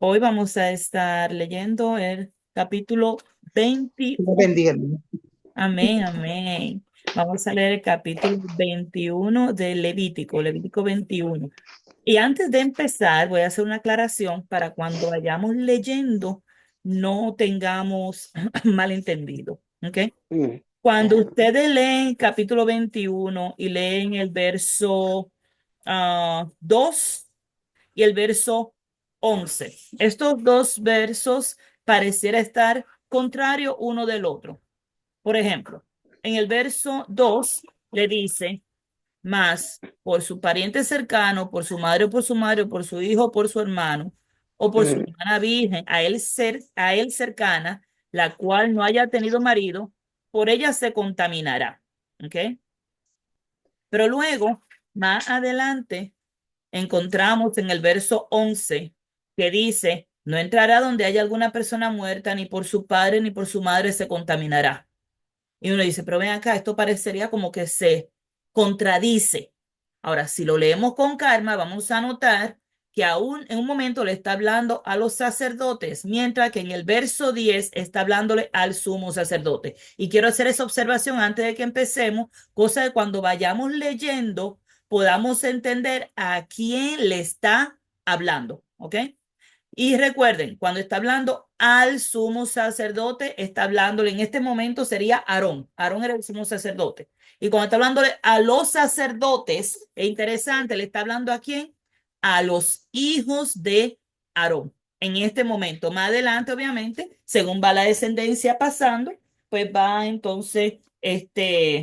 Hoy vamos a estar leyendo el capítulo Dios 21. bendiga, hermano. Amén, amén. Vamos a leer el capítulo 21 de Levítico, Levítico 21. Y antes de empezar, voy a hacer una aclaración para cuando vayamos leyendo no tengamos malentendido. ¿Ok? Cuando ustedes leen capítulo 21 y leen el verso 2 y el verso 11. Estos dos versos pareciera estar contrario uno del otro. Por ejemplo, en el verso 2 le dice, más por su pariente cercano, por su madre o por su madre, o por su hijo o por su hermano, o por su hermana virgen, a él cercana, la cual no haya tenido marido, por ella se contaminará. ¿Ok? Pero luego, más adelante, encontramos en el verso 11 que dice, no entrará donde haya alguna persona muerta, ni por su padre ni por su madre se contaminará. Y uno dice, pero ven acá, esto parecería como que se contradice. Ahora, si lo leemos con calma, vamos a notar que aún en un momento le está hablando a los sacerdotes, mientras que en el verso 10 está hablándole al sumo sacerdote. Y quiero hacer esa observación antes de que empecemos, cosa de cuando vayamos leyendo podamos entender a quién le está hablando, ¿ok? Y recuerden, cuando está hablando al sumo sacerdote, está hablándole en este momento sería Aarón. Aarón era el sumo sacerdote. Y cuando está hablándole a los sacerdotes, es interesante, le está hablando a quién? A los hijos de Aarón. En este momento, más adelante, obviamente, según va la descendencia pasando, pues va entonces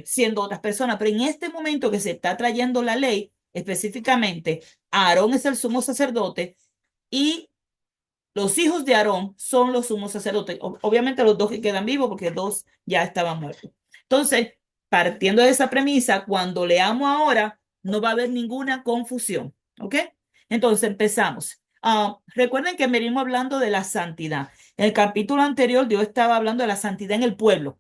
siendo otras personas. Pero en este momento que se está trayendo la ley, específicamente, Aarón es el sumo sacerdote y los hijos de Aarón son los sumos sacerdotes. Obviamente los dos que quedan vivos porque dos ya estaban muertos. Entonces, partiendo de esa premisa, cuando leamos ahora, no va a haber ninguna confusión. ¿Ok? Entonces, empezamos. Recuerden que venimos hablando de la santidad. En el capítulo anterior, Dios estaba hablando de la santidad en el pueblo.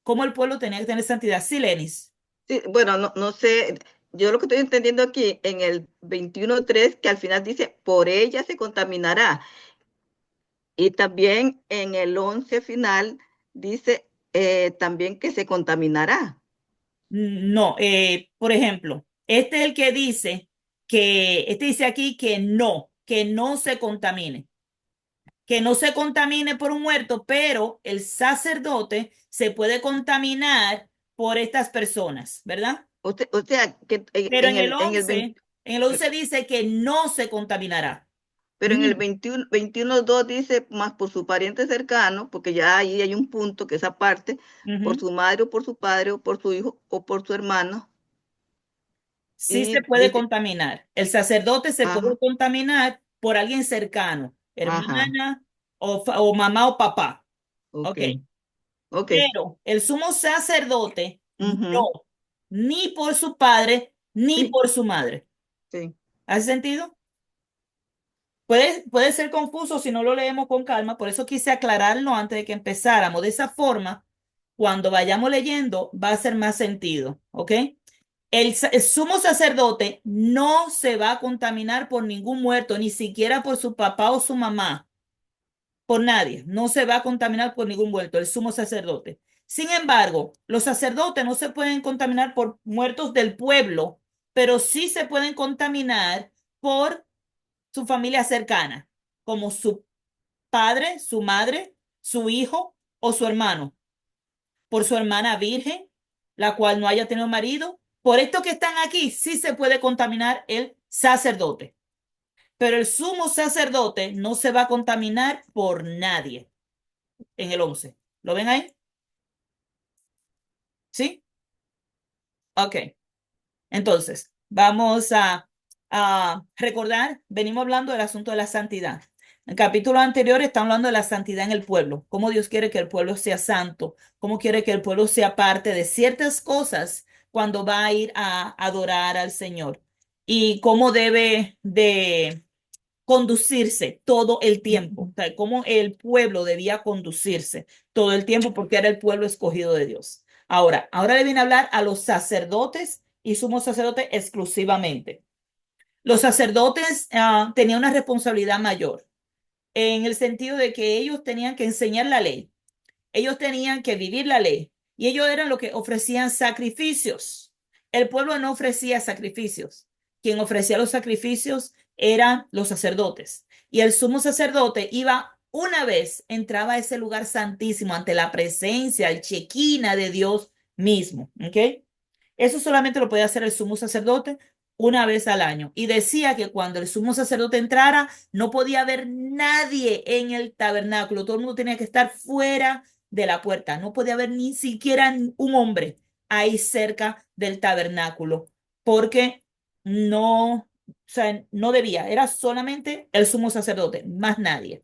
¿Cómo el pueblo tenía que tener santidad? Sí, Lenis. Sí, bueno, no sé, yo lo que estoy entendiendo aquí en el 21:3 que al final dice, por ella se contaminará. Y también en el 11 final dice también que se contaminará. No, por ejemplo, este es el este dice aquí que no se contamine, que no se contamine por un muerto, pero el sacerdote se puede contaminar por estas personas, ¿verdad? O sea, que Pero en el 11 dice que no se contaminará. pero en el Ni. 21:2 dice más por su pariente cercano, porque ya ahí hay un punto que esa parte, por Ujú. su madre o por su padre o por su hijo o por su hermano. Sí se Y puede dice, contaminar. El sacerdote se puede ajá, contaminar por alguien cercano, ajá, hermana o mamá o papá. ok, Ok. ok. Pero el sumo sacerdote Ujú. no, ni por su padre, ni Sí, por su madre. sí. ¿Hace sentido? Puede ser confuso si no lo leemos con calma, por eso quise aclararlo antes de que empezáramos. De esa forma, cuando vayamos leyendo, va a hacer más sentido, ¿ok? El sumo sacerdote no se va a contaminar por ningún muerto, ni siquiera por su papá o su mamá, por nadie. No se va a contaminar por ningún muerto, el sumo sacerdote. Sin embargo, los sacerdotes no se pueden contaminar por muertos del pueblo, pero sí se pueden contaminar por su familia cercana, como su padre, su madre, su hijo o su hermano, por su hermana virgen, la cual no haya tenido marido. Por esto que están aquí, sí se puede contaminar el sacerdote, pero el sumo sacerdote no se va a contaminar por nadie en el 11. ¿Lo ven ahí? ¿Sí? Ok. Entonces, vamos a recordar, venimos hablando del asunto de la santidad. En el capítulo anterior está hablando de la santidad en el pueblo, cómo Dios quiere que el pueblo sea santo, cómo quiere que el pueblo sea parte de ciertas cosas cuando va a ir a adorar al Señor y cómo debe de conducirse todo el tiempo, o sea, cómo el pueblo debía conducirse todo el tiempo porque era el pueblo escogido de Dios. Ahora le viene a hablar a los sacerdotes y sumos sacerdotes exclusivamente. Los sacerdotes tenían una responsabilidad mayor. en el sentido de que ellos tenían que enseñar la ley, ellos tenían que vivir la ley y ellos eran los que ofrecían sacrificios. El pueblo no ofrecía sacrificios. Quien ofrecía los sacrificios eran los sacerdotes. Y el sumo sacerdote iba una vez, entraba a ese lugar santísimo ante la presencia, el chequina de Dios mismo. ¿Ok? Eso solamente lo podía hacer el sumo sacerdote una vez al año. Y decía que cuando el sumo sacerdote entrara, no podía haber nadie en el tabernáculo. Todo el mundo tenía que estar fuera de la puerta. No podía haber ni siquiera un hombre ahí cerca del tabernáculo, porque no, o sea, no debía. Era solamente el sumo sacerdote, más nadie.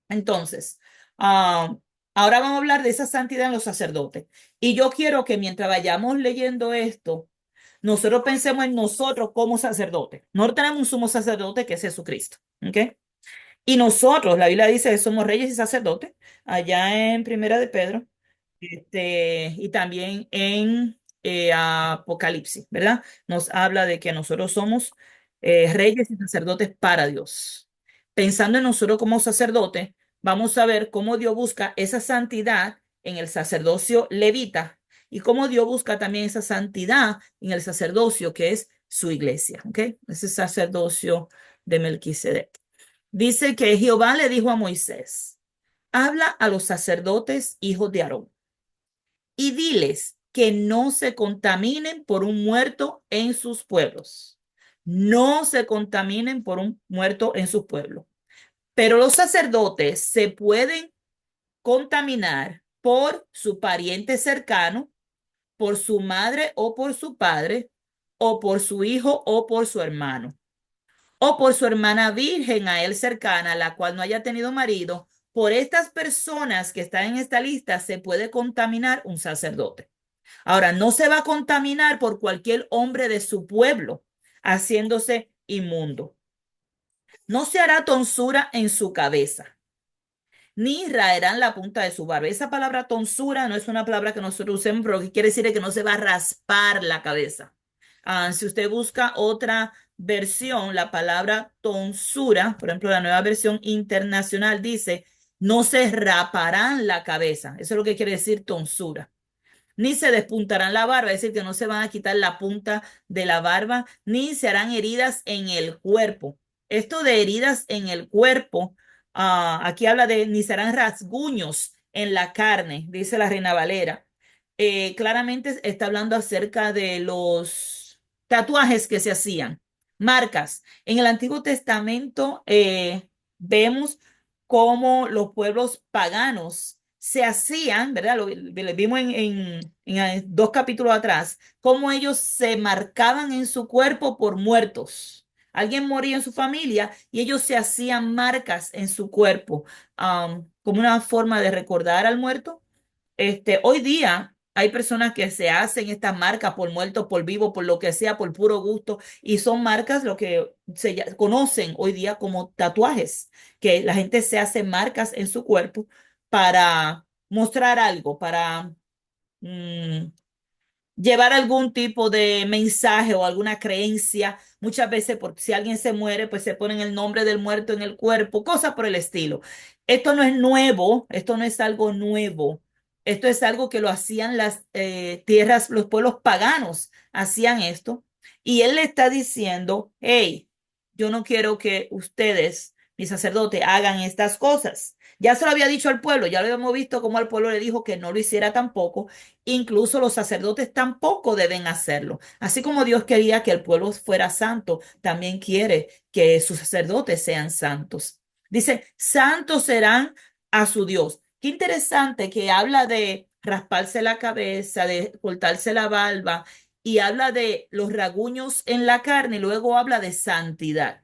Entonces, ahora vamos a hablar de esa santidad en los sacerdotes. Y yo quiero que mientras vayamos leyendo esto, nosotros pensemos en nosotros como sacerdotes. Nosotros tenemos un sumo sacerdote que es Jesucristo. ¿Ok? Y nosotros, la Biblia dice que somos reyes y sacerdotes, allá en Primera de Pedro, y también en Apocalipsis, ¿verdad? Nos habla de que nosotros somos reyes y sacerdotes para Dios. Pensando en nosotros como sacerdotes, vamos a ver cómo Dios busca esa santidad en el sacerdocio levita y cómo Dios busca también esa santidad en el sacerdocio que es su iglesia, ¿ok? Ese sacerdocio de Melquisedec. Dice que Jehová le dijo a Moisés, habla a los sacerdotes hijos de Aarón y diles que no se contaminen por un muerto en sus pueblos. No se contaminen por un muerto en sus pueblos. Pero los sacerdotes se pueden contaminar por su pariente cercano, por su madre o por su padre, o por su hijo o por su hermano, o por su hermana virgen a él cercana, la cual no haya tenido marido. Por estas personas que están en esta lista se puede contaminar un sacerdote. Ahora, no se va a contaminar por cualquier hombre de su pueblo, haciéndose inmundo. No se hará tonsura en su cabeza, ni raerán la punta de su barba. Esa palabra tonsura no es una palabra que nosotros usemos, pero que quiere decir es que no se va a raspar la cabeza. Si usted busca otra versión, la palabra tonsura, por ejemplo, la nueva versión internacional dice, no se raparán la cabeza. Eso es lo que quiere decir tonsura. Ni se despuntarán la barba, es decir, que no se van a quitar la punta de la barba, ni se harán heridas en el cuerpo. Esto de heridas en el cuerpo, aquí habla de ni serán rasguños en la carne, dice la Reina Valera. Claramente está hablando acerca de los tatuajes que se hacían, marcas. En el Antiguo Testamento vemos cómo los pueblos paganos se hacían, ¿verdad? Lo vimos en dos capítulos atrás, cómo ellos se marcaban en su cuerpo por muertos. Alguien moría en su familia y ellos se hacían marcas en su cuerpo, como una forma de recordar al muerto. Hoy día hay personas que se hacen estas marcas por muerto, por vivo, por lo que sea, por puro gusto, y son marcas lo que conocen hoy día como tatuajes, que la gente se hace marcas en su cuerpo para mostrar algo, para mm, llevar algún tipo de mensaje o alguna creencia. Muchas veces, porque si alguien se muere, pues se ponen el nombre del muerto en el cuerpo, cosas por el estilo. Esto no es nuevo, esto no es algo nuevo. Esto es algo que lo hacían las tierras, los pueblos paganos hacían esto. Y él le está diciendo, hey, yo no quiero que ustedes, mis sacerdotes, hagan estas cosas. Ya se lo había dicho al pueblo, ya lo habíamos visto como al pueblo le dijo que no lo hiciera tampoco. Incluso los sacerdotes tampoco deben hacerlo. Así como Dios quería que el pueblo fuera santo, también quiere que sus sacerdotes sean santos. Dice, santos serán a su Dios. Qué interesante que habla de rasparse la cabeza, de cortarse la barba y habla de los raguños en la carne y luego habla de santidad.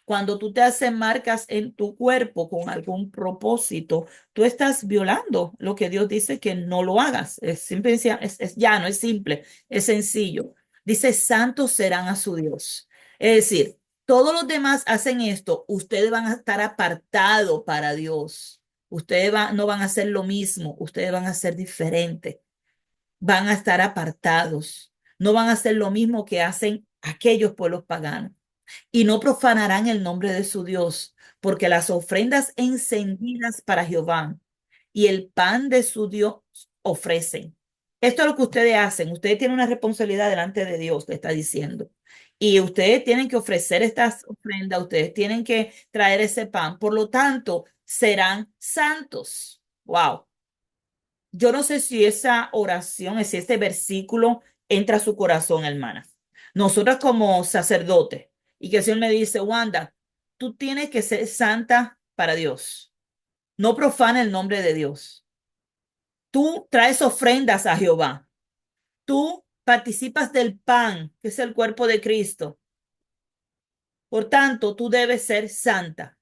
Cuando tú te haces marcas en tu cuerpo con algún propósito, tú estás violando lo que Dios dice que no lo hagas. Es simple, es llano, es simple, es sencillo. Dice, santos serán a su Dios. Es decir, todos los demás hacen esto, ustedes van a estar apartados para Dios. No van a hacer lo mismo, ustedes van a ser diferentes, van a estar apartados, no van a hacer lo mismo que hacen aquellos pueblos paganos. y no profanarán el nombre de su Dios, porque las ofrendas encendidas para Jehová y el pan de su Dios ofrecen. Esto es lo que ustedes hacen. Ustedes tienen una responsabilidad delante de Dios, le está diciendo. Y ustedes tienen que ofrecer estas ofrendas, ustedes tienen que traer ese pan. Por lo tanto, serán santos. Wow. Yo no sé si esa oración, si este versículo entra a su corazón, hermana. Nosotros como sacerdotes, y que el Señor me dice, Wanda, tú tienes que ser santa para Dios. No profana el nombre de Dios. Tú traes ofrendas a Jehová. Tú participas del pan, que es el cuerpo de Cristo. Por tanto, tú debes ser santa.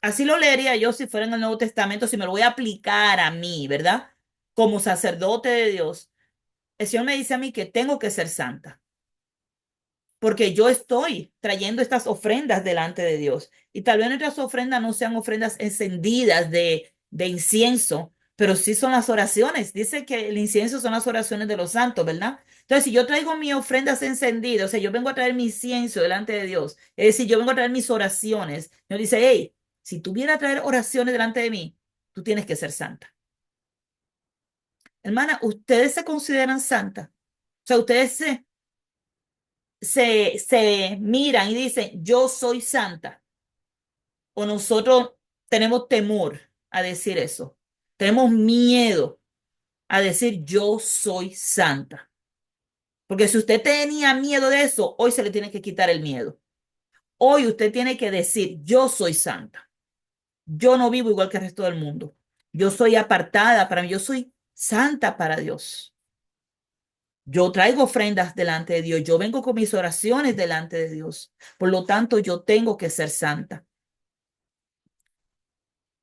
Así lo leería yo si fuera en el Nuevo Testamento, si me lo voy a aplicar a mí, ¿verdad? Como sacerdote de Dios. El Señor me dice a mí que tengo que ser santa, porque yo estoy trayendo estas ofrendas delante de Dios. Y tal vez nuestras ofrendas no sean ofrendas encendidas de incienso, pero sí son las oraciones. Dice que el incienso son las oraciones de los santos, ¿verdad? Entonces, si yo traigo mis ofrendas encendidas, o sea, yo vengo a traer mi incienso delante de Dios, es decir, yo vengo a traer mis oraciones. Dios dice, hey, si tú vienes a traer oraciones delante de mí, tú tienes que ser santa. Hermana, ¿ustedes se consideran santas? O sea, ustedes se miran y dicen, yo soy santa, o nosotros tenemos temor a decir eso, tenemos miedo a decir, yo soy santa. Porque si usted tenía miedo de eso, hoy se le tiene que quitar el miedo. Hoy usted tiene que decir, yo soy santa. Yo no vivo igual que el resto del mundo. Yo soy apartada para mí, yo soy santa para Dios. Yo traigo ofrendas delante de Dios, yo vengo con mis oraciones delante de Dios. Por lo tanto, yo tengo que ser santa.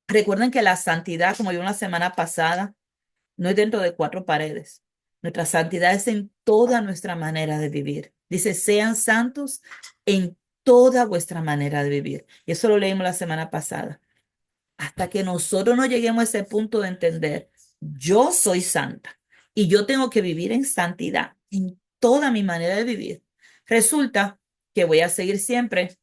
Recuerden que la santidad, como yo la semana pasada, no es dentro de cuatro paredes. Nuestra santidad es en toda nuestra manera de vivir. Dice, sean santos en toda vuestra manera de vivir. Y eso lo leímos la semana pasada. Hasta que nosotros no lleguemos a ese punto de entender, yo soy santa y yo tengo que vivir en santidad en toda mi manera de vivir. Resulta que voy a seguir siempre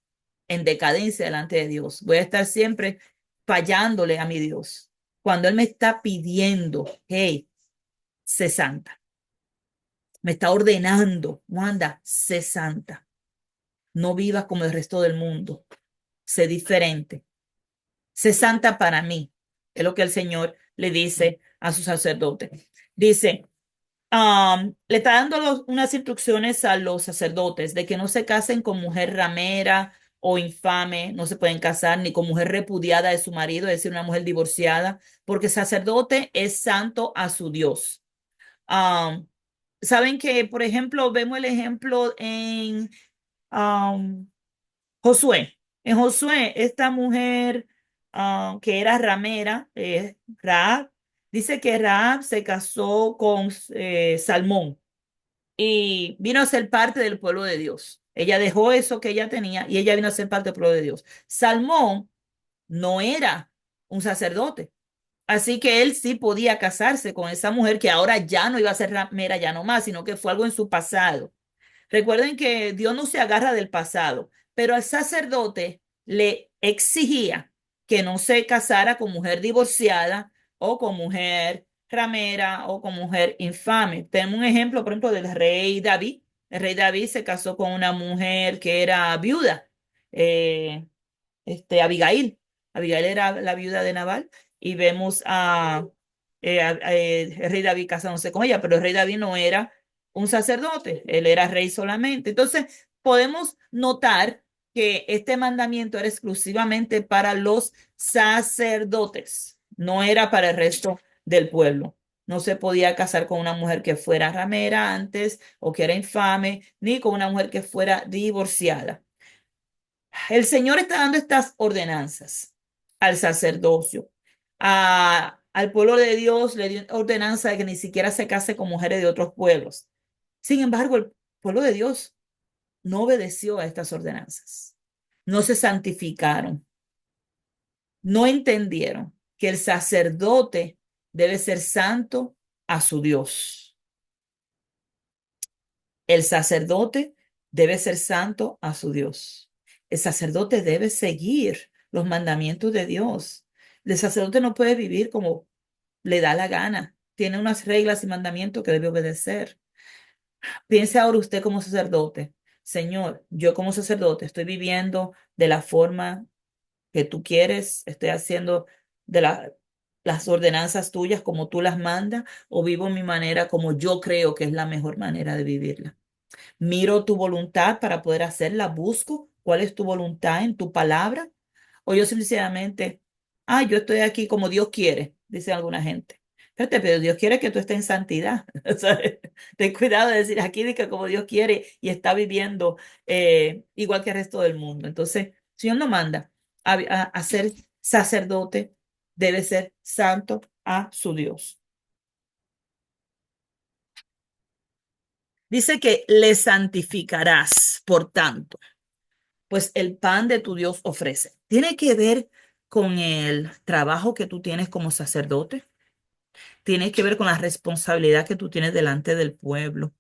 en decadencia delante de Dios. Voy a estar siempre fallándole a mi Dios. Cuando Él me está pidiendo, hey, sé santa. Me está ordenando, Wanda, sé santa. No vivas como el resto del mundo. Sé diferente. Sé santa para mí. Es lo que el Señor le dice a su sacerdote. Dice, le está dando unas instrucciones a los sacerdotes de que no se casen con mujer ramera o infame, no se pueden casar ni con mujer repudiada de su marido, es decir, una mujer divorciada, porque sacerdote es santo a su Dios. Um, Saben que, por ejemplo, vemos el ejemplo en um, Josué. En Josué, esta mujer que era ramera, Rahab, dice que Rahab se casó con Salmón y vino a ser parte del pueblo de Dios. Ella dejó eso que ella tenía y ella vino a ser parte del pueblo de Dios. Salmón no era un sacerdote, así que él sí podía casarse con esa mujer que ahora ya no iba a ser ramera, ya no más, sino que fue algo en su pasado. Recuerden que Dios no se agarra del pasado, pero al sacerdote le exigía que no se casara con mujer divorciada o con mujer ramera o con mujer infame. Tenemos un ejemplo, por ejemplo, del rey David. El rey David se casó con una mujer que era viuda, eh, Abigail. Abigail era la viuda de Nabal y vemos el rey David casándose con ella, pero el rey David no era un sacerdote, él era rey solamente. Entonces, podemos notar que este mandamiento era exclusivamente para los sacerdotes, no era para el resto del pueblo. No se podía casar con una mujer que fuera ramera antes o que era infame, ni con una mujer que fuera divorciada. El Señor está dando estas ordenanzas al sacerdocio. Al pueblo de Dios le dio ordenanza de que ni siquiera se case con mujeres de otros pueblos. Sin embargo, el pueblo de Dios no obedeció a estas ordenanzas. No se santificaron. No entendieron que el sacerdote debe ser santo a su Dios. El sacerdote debe ser santo a su Dios. el sacerdote debe seguir los mandamientos de Dios. El sacerdote no puede vivir como le da la gana. Tiene unas reglas y mandamientos que debe obedecer. Piense ahora usted como sacerdote. Señor, yo como sacerdote estoy viviendo de la forma que tú quieres, estoy haciendo de las ordenanzas tuyas como tú las mandas, o vivo mi manera como yo creo que es la mejor manera de vivirla. Miro tu voluntad para poder hacerla, busco cuál es tu voluntad en tu palabra, o yo sencillamente, yo estoy aquí como Dios quiere, dice alguna gente. Espérate, pero Dios quiere que tú estés en santidad. O sea, ten cuidado de decir aquí de que como Dios quiere y está viviendo igual que el resto del mundo. Entonces, si Dios nos manda a ser sacerdote, debe ser santo a su Dios. Dice que le santificarás, por tanto, pues el pan de tu Dios ofrece. Tiene que ver con el trabajo que tú tienes como sacerdote, tiene que ver con la responsabilidad que tú tienes delante del pueblo.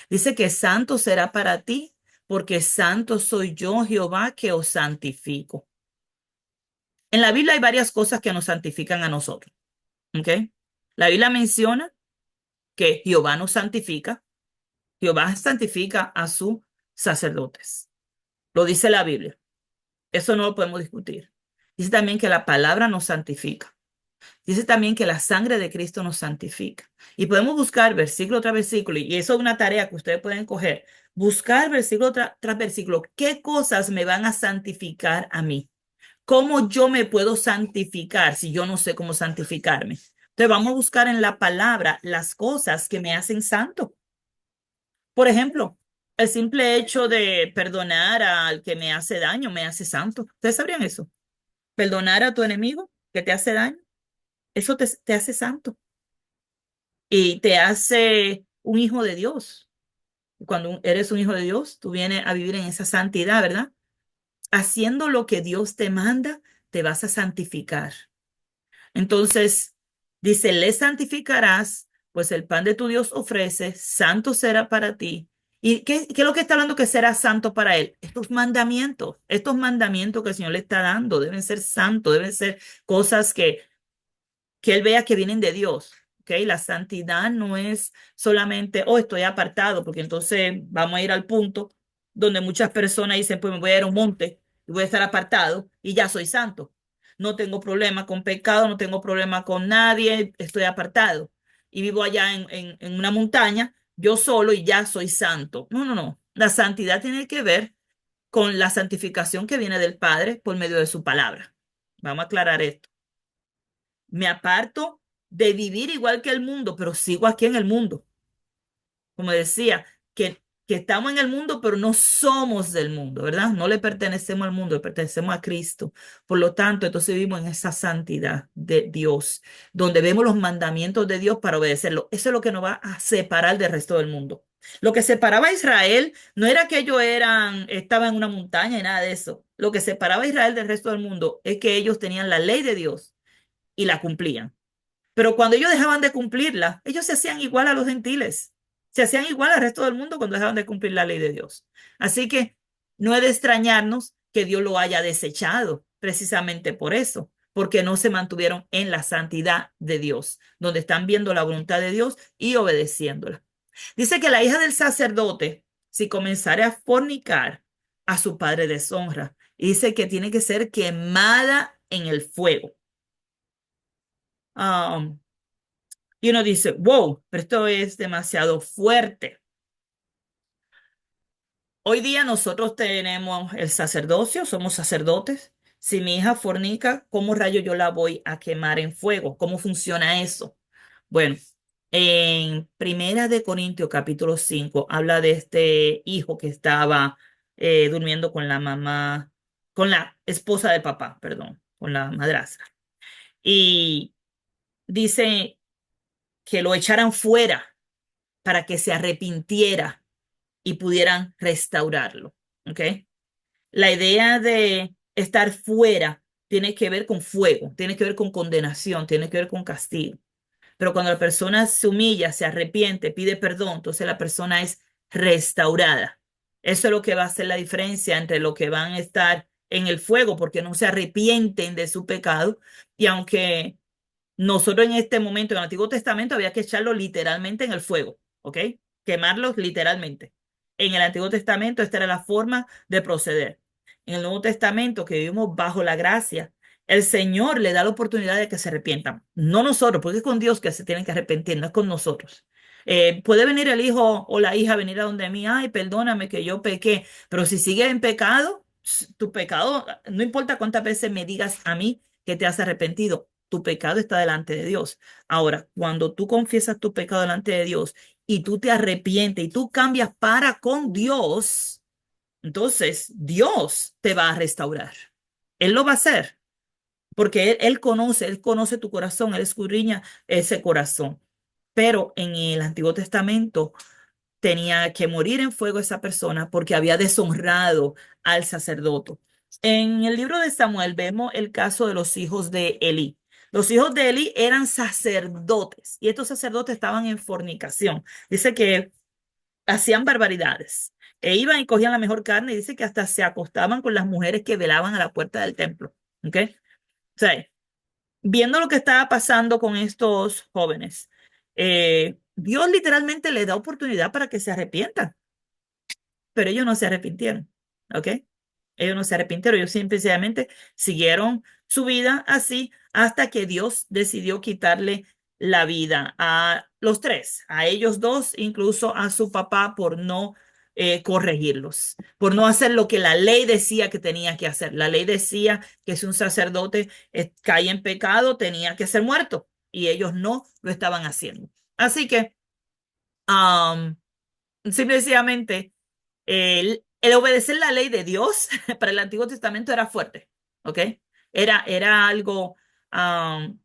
Dice que santo será para ti, porque santo soy yo, Jehová, que os santifico. En la Biblia hay varias cosas que nos santifican a nosotros, ¿ok? La Biblia menciona que Jehová nos santifica, Jehová santifica a sus sacerdotes. Lo dice la Biblia. Eso no lo podemos discutir. Dice también que la palabra nos santifica. Dice también que la sangre de Cristo nos santifica. Y podemos buscar versículo tras versículo, y eso es una tarea que ustedes pueden coger. Buscar versículo tras versículo. ¿Qué cosas me van a santificar a mí? ¿Cómo yo me puedo santificar si yo no sé cómo santificarme? Entonces vamos a buscar en la palabra las cosas que me hacen santo. Por ejemplo, el simple hecho de perdonar al que me hace daño me hace santo. ¿Ustedes sabrían eso? Perdonar a tu enemigo que te hace daño, eso te hace santo y te hace un hijo de Dios. Cuando eres un hijo de Dios, tú vienes a vivir en esa santidad, ¿verdad? Haciendo lo que Dios te manda, te vas a santificar. Entonces, dice, le santificarás, pues el pan de tu Dios ofrece, santo será para ti. ¿Y qué es lo que está hablando que será santo para él? Estos mandamientos que el Señor le está dando deben ser santos, deben ser cosas que él vea que vienen de Dios. ¿Ok? La santidad no es solamente, oh, estoy apartado, porque entonces vamos a ir al punto donde muchas personas dicen, pues me voy a ir a un monte y voy a estar apartado y ya soy santo. No tengo problema con pecado, no tengo problema con nadie, estoy apartado. Y vivo allá en una montaña, yo solo y ya soy santo. No, no, no. La santidad tiene que ver con la santificación que viene del Padre por medio de su palabra. Vamos a aclarar esto. Me aparto de vivir igual que el mundo, pero sigo aquí en el mundo. Como decía, que estamos en el mundo, pero no somos del mundo, ¿verdad? No le pertenecemos al mundo, le pertenecemos a Cristo. Por lo tanto, entonces vivimos en esa santidad de Dios, donde vemos los mandamientos de Dios para obedecerlo. Eso es lo que nos va a separar del resto del mundo. Lo que separaba a Israel no era que ellos estaban en una montaña y nada de eso. Lo que separaba a Israel del resto del mundo es que ellos tenían la ley de Dios y la cumplían. Pero cuando ellos dejaban de cumplirla, ellos se hacían igual a los gentiles. Se hacían igual al resto del mundo cuando dejaban de cumplir la ley de Dios. Así que no es de extrañarnos que Dios lo haya desechado precisamente por eso, porque no se mantuvieron en la santidad de Dios, donde están viendo la voluntad de Dios y obedeciéndola. Dice que la hija del sacerdote, si comenzare a fornicar, a su padre deshonra. Y dice que tiene que ser quemada en el fuego. Um, Y uno dice, wow, pero esto es demasiado fuerte. Hoy día nosotros tenemos el sacerdocio, somos sacerdotes. Si mi hija fornica, ¿cómo rayo yo la voy a quemar en fuego? ¿Cómo funciona eso? Bueno, en Primera de Corintios capítulo 5 habla de este hijo que estaba durmiendo con la mamá, con la esposa del papá, perdón, con la madrastra. Y dice que lo echaran fuera para que se arrepintiera y pudieran restaurarlo. ¿Ok? La idea de estar fuera tiene que ver con fuego, tiene que ver con condenación, tiene que ver con castigo. Pero cuando la persona se humilla, se arrepiente, pide perdón, entonces la persona es restaurada. Eso es lo que va a hacer la diferencia entre lo que van a estar en el fuego porque no se arrepienten de su pecado. Y aunque nosotros en este momento, en el Antiguo Testamento, había que echarlo literalmente en el fuego, ¿ok? Quemarlos literalmente. En el Antiguo Testamento esta era la forma de proceder. En el Nuevo Testamento, que vivimos bajo la gracia, el Señor le da la oportunidad de que se arrepientan. No nosotros, porque es con Dios que se tienen que arrepentir, no es con nosotros. Puede venir el hijo o la hija venir a donde mí, ay, perdóname que yo pequé, pero si sigues en pecado, tu pecado, no importa cuántas veces me digas a mí que te has arrepentido, tu pecado está delante de Dios. Ahora, cuando tú confiesas tu pecado delante de Dios y tú te arrepientes y tú cambias para con Dios, entonces Dios te va a restaurar. Él lo va a hacer porque él conoce tu corazón, él escudriña ese corazón. Pero en el Antiguo Testamento tenía que morir en fuego esa persona porque había deshonrado al sacerdote. En el libro de Samuel vemos el caso de los hijos de Elí. Los hijos de Elí eran sacerdotes y estos sacerdotes estaban en fornicación. Dice que hacían barbaridades e iban y cogían la mejor carne y dice que hasta se acostaban con las mujeres que velaban a la puerta del templo. ¿Ok? O sea, viendo lo que estaba pasando con estos jóvenes, Dios literalmente les da oportunidad para que se arrepientan, pero ellos no se arrepintieron, ¿ok? Ellos no se arrepintieron, ellos simplemente siguieron su vida así hasta que Dios decidió quitarle la vida a los tres, a ellos dos, incluso a su papá por no corregirlos, por no hacer lo que la ley decía que tenía que hacer. La ley decía que si un sacerdote cae en pecado tenía que ser muerto y ellos no lo estaban haciendo. Así que, um, simplemente el obedecer la ley de Dios para el Antiguo Testamento era fuerte, ¿ok? Era algo, um,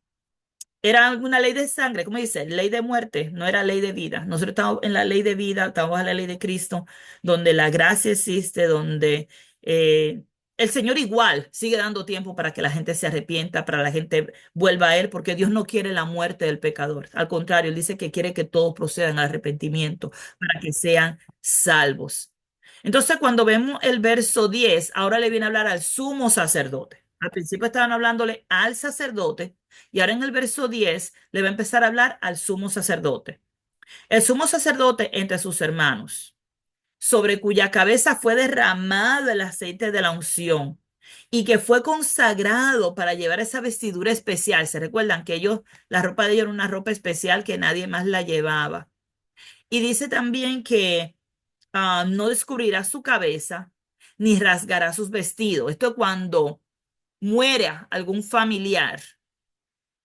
era una ley de sangre, ¿cómo dice? Ley de muerte, no era ley de vida. Nosotros estamos en la ley de vida, estamos en la ley de Cristo, donde la gracia existe, donde eh, el Señor igual sigue dando tiempo para que la gente se arrepienta, para la gente vuelva a Él, porque Dios no quiere la muerte del pecador. Al contrario, Él dice que quiere que todos procedan al arrepentimiento para que sean salvos. Entonces, cuando vemos el verso 10, ahora le viene a hablar al sumo sacerdote. Al principio estaban hablándole al sacerdote y ahora en el verso 10 le va a empezar a hablar al sumo sacerdote. El sumo sacerdote entre sus hermanos, sobre cuya cabeza fue derramado el aceite de la unción y que fue consagrado para llevar esa vestidura especial. ¿Se recuerdan que ellos, la ropa de ellos era una ropa especial que nadie más la llevaba? Y dice también que no descubrirá su cabeza ni rasgará sus vestidos. Esto cuando muera algún familiar,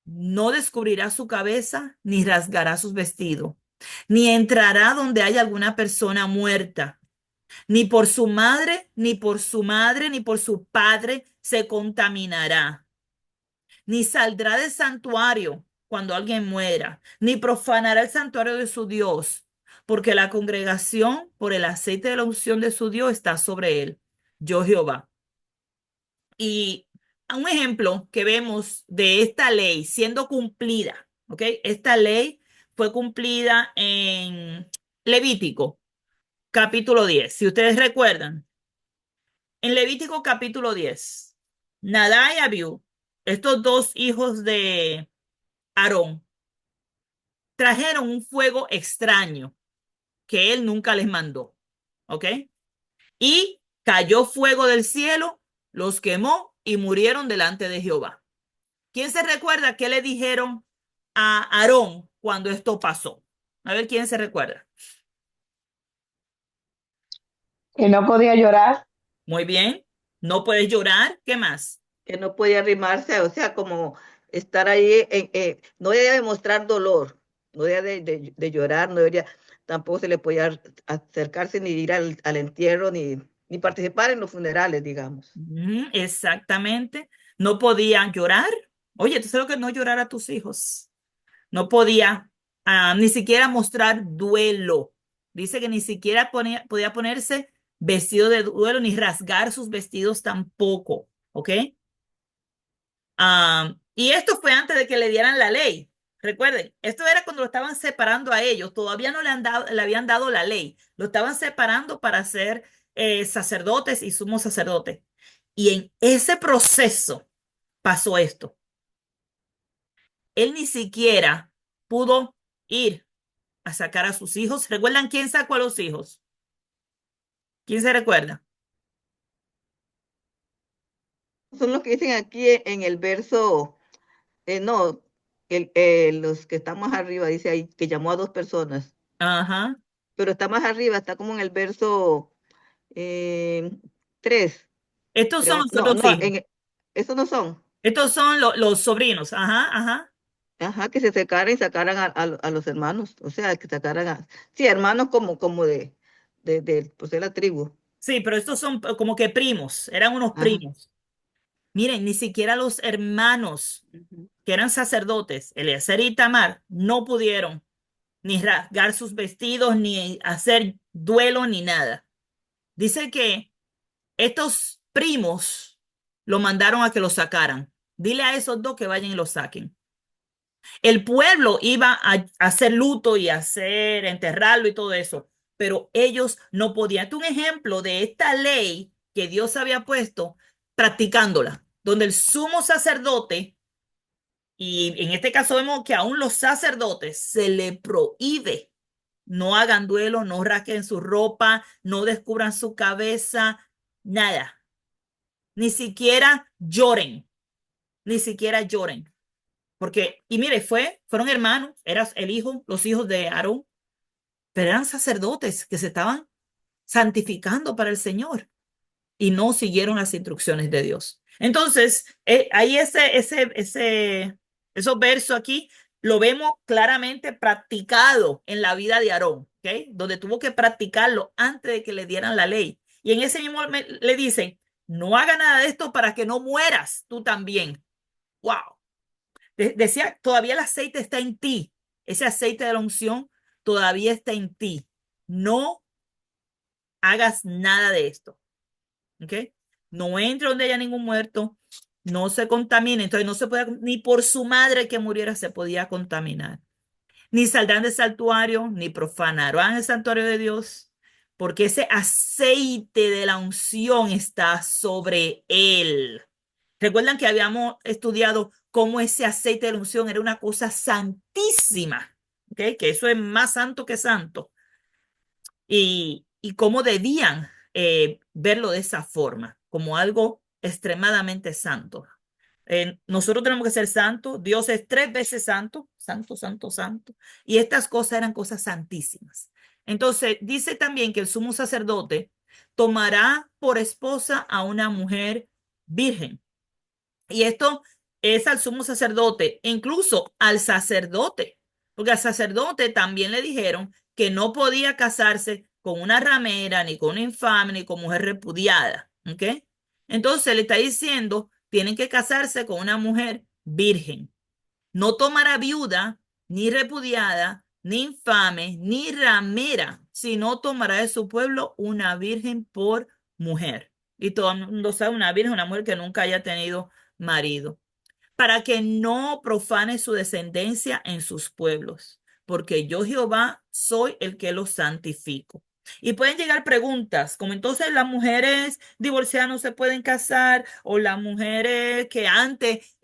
no descubrirá su cabeza ni rasgará sus vestidos, ni entrará donde haya alguna persona muerta, ni por su madre, ni por su madre, ni por su padre se contaminará, ni saldrá del santuario cuando alguien muera, ni profanará el santuario de su Dios, porque la congregación por el aceite de la unción de su Dios está sobre él, yo Jehová. Y un ejemplo que vemos de esta ley siendo cumplida, ¿ok? Esta ley fue cumplida en Levítico, capítulo 10. Si ustedes recuerdan, en Levítico capítulo 10, Nadab y Abiú, estos dos hijos de Aarón, trajeron un fuego extraño que él nunca les mandó, ¿ok? Y cayó fuego del cielo, los quemó y murieron delante de Jehová. ¿Quién se recuerda qué le dijeron a Aarón cuando esto pasó? A ver quién se recuerda. Que no podía llorar. Muy bien. No puedes llorar. ¿Qué más? Que no podía arrimarse, o sea, como estar ahí, no debía demostrar dolor, no debía de llorar, no debería, tampoco se le podía acercarse ni ir al entierro, ni participar en los funerales, digamos. Exactamente. No podía llorar. Oye, ¿tú sabes lo que es no llorar a tus hijos? No podía ni siquiera mostrar duelo. Dice que ni siquiera podía ponerse vestido de duelo ni rasgar sus vestidos tampoco. ¿Ok? Y esto fue antes de que le dieran la ley. Recuerden, esto era cuando lo estaban separando a ellos. Todavía no le habían dado la ley. Lo estaban separando para hacer sacerdotes y sumos sacerdotes. Y en ese proceso pasó esto. Él ni siquiera pudo ir a sacar a sus hijos. ¿Recuerdan quién sacó a los hijos? ¿Quién se recuerda? Son los que dicen aquí en el verso, no, los que están más arriba, dice ahí que llamó a dos personas, Ajá. pero está más arriba, está como en el verso eh, 3, Estos son creo. los No, otros no, hijos. esos no son. Estos son los sobrinos. Ajá, ajá. Ajá, que se secaran y sacaran a los hermanos, o sea, que sacaran sí, hermanos como pues de la tribu. Sí, pero estos son como que primos, eran unos Ajá. primos. Miren, ni siquiera los hermanos Ujú. que eran sacerdotes, Eliezer y Tamar, no pudieron ni rasgar sus vestidos, ni hacer duelo, ni nada. Dice que estos primos lo mandaron a que lo sacaran. Dile a esos dos que vayan y lo saquen. El pueblo iba a hacer luto y a hacer enterrarlo y todo eso, pero ellos no podían. Este es un ejemplo de esta ley que Dios había puesto practicándola, donde el sumo sacerdote, y en este caso vemos que aún los sacerdotes se le prohíbe, no hagan duelo, no rasquen su ropa, no descubran su cabeza, nada, ni siquiera lloren, ni siquiera lloren. Porque, y mire, fueron hermanos, eras el hijo, los hijos de Aarón, pero eran sacerdotes que se estaban santificando para el Señor y no siguieron las instrucciones de Dios. Entonces, ahí esos versos aquí lo vemos claramente practicado en la vida de Aarón, ¿ok? Donde tuvo que practicarlo antes de que le dieran la ley. Y en ese mismo le dicen, no haga nada de esto para que no mueras tú también. ¡Wow! Decía, todavía el aceite está en ti. Ese aceite de la unción todavía está en ti. No hagas nada de esto. ¿Ok? No entre donde haya ningún muerto. No se contamine. Entonces no se puede, ni por su madre que muriera se podía contaminar. Ni saldrán del santuario, ni profanarán el santuario de Dios, porque ese aceite de la unción está sobre él. Recuerdan que habíamos estudiado cómo ese aceite de la unción era una cosa santísima, ¿ok? Que eso es más santo que santo. Y cómo debían verlo de esa forma, como algo extremadamente santo. Nosotros tenemos que ser santos. Dios es tres veces santo, santo, santo, santo. Y estas cosas eran cosas santísimas. Entonces, dice también que el sumo sacerdote tomará por esposa a una mujer virgen. Y esto es al sumo sacerdote, incluso al sacerdote, porque al sacerdote también le dijeron que no podía casarse con una ramera, ni con una infame, ni con mujer repudiada. ¿Ok? Entonces le está diciendo, tienen que casarse con una mujer virgen. No tomará viuda, ni repudiada, ni infame, ni ramera, sino tomará de su pueblo una virgen por mujer. Y todo el mundo sabe, una virgen, una mujer que nunca haya tenido marido, para que no profane su descendencia en sus pueblos, porque yo Jehová soy el que los santifico. Y pueden llegar preguntas, como entonces las mujeres divorciadas no se pueden casar, o las mujeres que antes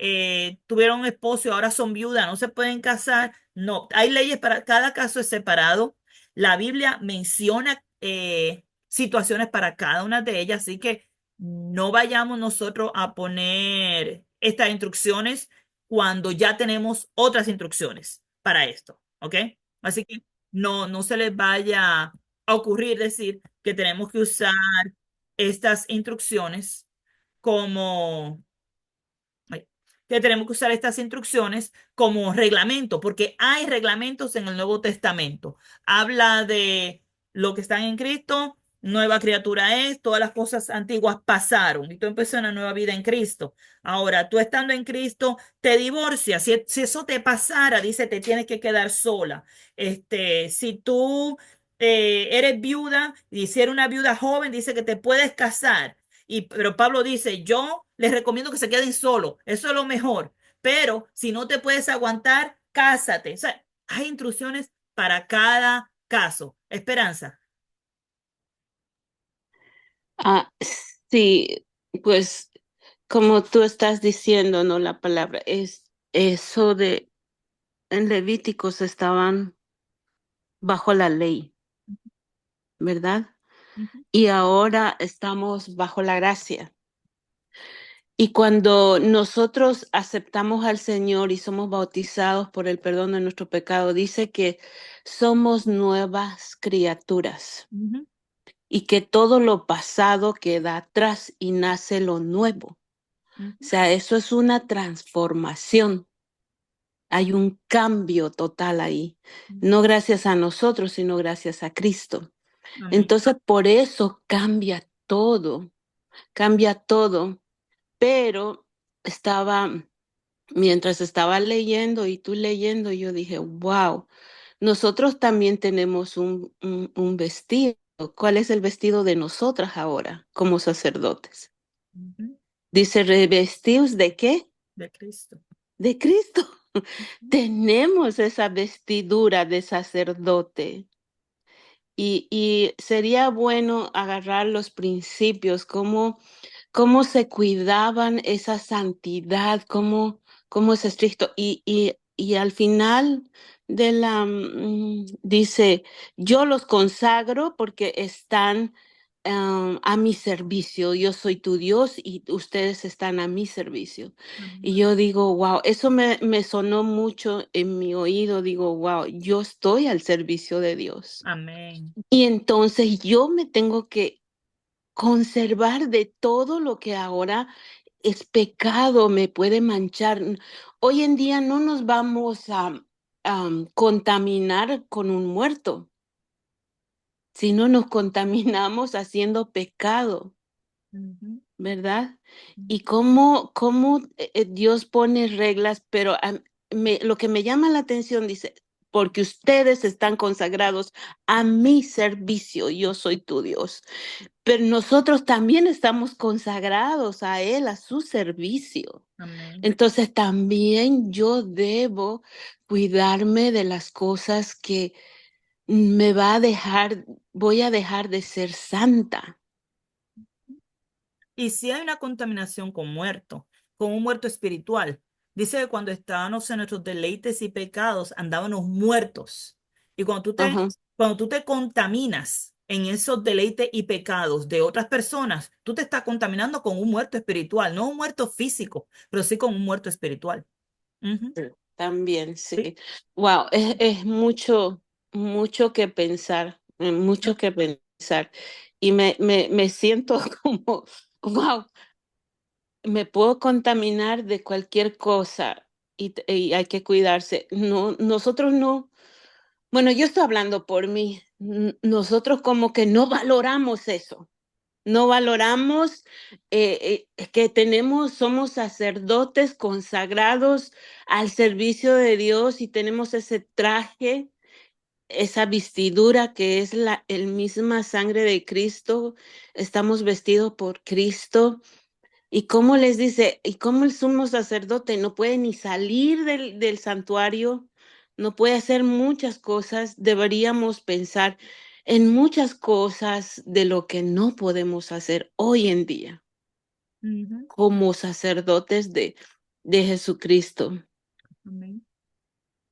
tuvieron esposo y ahora son viudas no se pueden casar. No, hay leyes para cada caso es separado. La Biblia menciona situaciones para cada una de ellas, así que no vayamos nosotros a poner estas instrucciones cuando ya tenemos otras instrucciones para esto, ¿ok? Así que no se les vaya a ocurrir decir que tenemos que usar estas instrucciones como ay, que tenemos que usar estas instrucciones como reglamento, porque hay reglamentos en el Nuevo Testamento. Habla de lo que están en Cristo, nueva criatura es, todas las cosas antiguas pasaron y tú empiezas una nueva vida en Cristo. Ahora, tú estando en Cristo, te divorcias. Si eso te pasara, dice, te tienes que quedar sola. Si tú eres viuda y si eres una viuda joven, dice que te puedes casar. Pero Pablo dice, yo les recomiendo que se queden solos, eso es lo mejor, pero si no te puedes aguantar, cásate. O sea, hay instrucciones para cada caso. Esperanza. Ah, sí, pues como tú estás diciendo, ¿no? La palabra es eso de en Levíticos estaban bajo la ley, ¿verdad? Ujú, Y ahora estamos bajo la gracia. Y cuando nosotros aceptamos al Señor y somos bautizados por el perdón de nuestro pecado, dice que somos nuevas criaturas ujú, y que todo lo pasado queda atrás y nace lo nuevo. O ujú. sea, eso es una transformación. Hay un cambio total ahí. No gracias a nosotros, sino gracias a Cristo. Amén. Entonces, por eso cambia todo. Pero estaba, mientras estaba leyendo y tú leyendo, yo dije, wow, nosotros también tenemos un vestido. ¿Cuál es el vestido de nosotras ahora como sacerdotes? Ujú. Dice, ¿revestidos de qué? De Cristo. De Cristo. Ujú. Tenemos esa vestidura de sacerdote. Y sería bueno agarrar los principios, cómo se cuidaban esa santidad, cómo es estricto. Y al final de dice, yo los consagro porque están a mi servicio. Yo soy tu Dios y ustedes están a mi servicio. Y Amén. yo digo, wow, eso me sonó mucho en mi oído. Digo, wow, yo estoy al servicio de Dios. Amén. Y entonces yo me tengo que conservar de todo lo que ahora es pecado, me puede manchar. Hoy en día no nos vamos a contaminar con un muerto, sino nos contaminamos haciendo pecado, Ujú, ¿verdad? Y ujú, cómo Dios pone reglas, pero lo que me llama la atención dice, porque ustedes están consagrados a mi servicio, yo soy tu Dios. Pero nosotros también estamos consagrados a Él, a su servicio. amén. Entonces también yo debo cuidarme de las cosas que me va a dejar, voy a dejar de ser santa. Y si hay una contaminación con muerto, con un muerto espiritual, dice que cuando estábamos en nuestros deleites y pecados, andábamos muertos. Y Ajá. cuando tú te contaminas en esos deleites y pecados de otras personas, tú te estás contaminando con un muerto espiritual, no un muerto físico, pero sí con un muerto espiritual. Ujú. Sí. También, sí. Sí. Wow, es mucho que pensar, mucho que pensar. Y me siento como, wow, me puedo contaminar de cualquier cosa y hay que cuidarse. No, nosotros no, bueno, yo estoy hablando por mí. Nosotros como que no valoramos eso. No valoramos que somos sacerdotes consagrados al servicio de Dios y tenemos ese traje, esa vestidura que es el misma sangre de Cristo. Estamos vestidos por Cristo. ¿Y cómo les dice? ¿Y cómo el sumo sacerdote no puede ni salir del santuario? No puede hacer muchas cosas. Deberíamos pensar en muchas cosas de lo que no podemos hacer hoy en día Ujú. como sacerdotes de Jesucristo. Amén.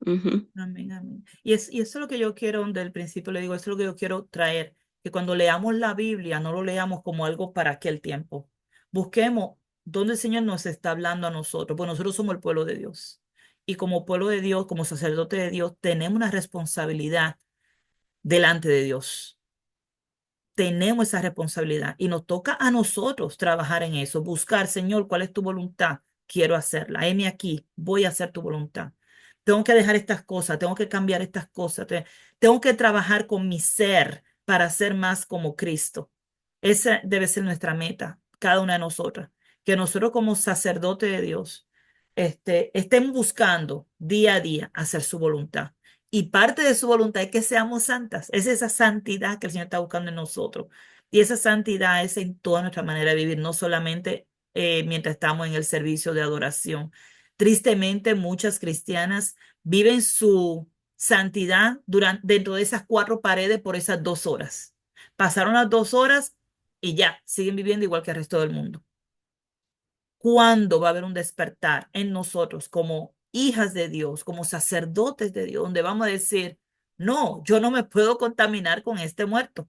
Ujú. Amén, amén. Y eso es lo que yo quiero, desde el principio le digo, eso es lo que yo quiero traer, que cuando leamos la Biblia no lo leamos como algo para aquel tiempo. Busquemos dónde el Señor nos está hablando a nosotros, pues nosotros somos el pueblo de Dios. Y como pueblo de Dios, como sacerdote de Dios, tenemos una responsabilidad delante de Dios. Tenemos esa responsabilidad y nos toca a nosotros trabajar en eso, buscar, Señor, ¿cuál es tu voluntad? Quiero hacerla. Heme aquí, voy a hacer tu voluntad. Tengo que dejar estas cosas, tengo que cambiar estas cosas, tengo que trabajar con mi ser para ser más como Cristo. Esa debe ser nuestra meta, cada una de nosotras, que nosotros como sacerdote de Dios estén buscando día a día hacer su voluntad. Y parte de su voluntad es que seamos santas. Es esa santidad que el Señor está buscando en nosotros. Y esa santidad es en toda nuestra manera de vivir, no solamente mientras estamos en el servicio de adoración. Tristemente, muchas cristianas viven su dentro de esas cuatro paredes por esas 2 horas. Pasaron las 2 horas y ya, siguen viviendo igual que el resto del mundo. ¿Cuándo va a haber un despertar en nosotros como hijas de Dios, como sacerdotes de Dios, donde vamos a decir, no, yo no me puedo contaminar con este muerto?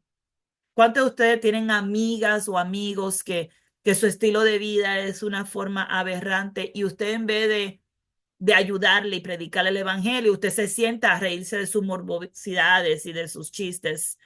¿Cuántos de ustedes tienen amigas o amigos que su estilo de vida es una forma aberrante y usted en vez de ayudarle y predicarle el evangelio, usted se sienta a reírse de sus morbosidades y de sus chistes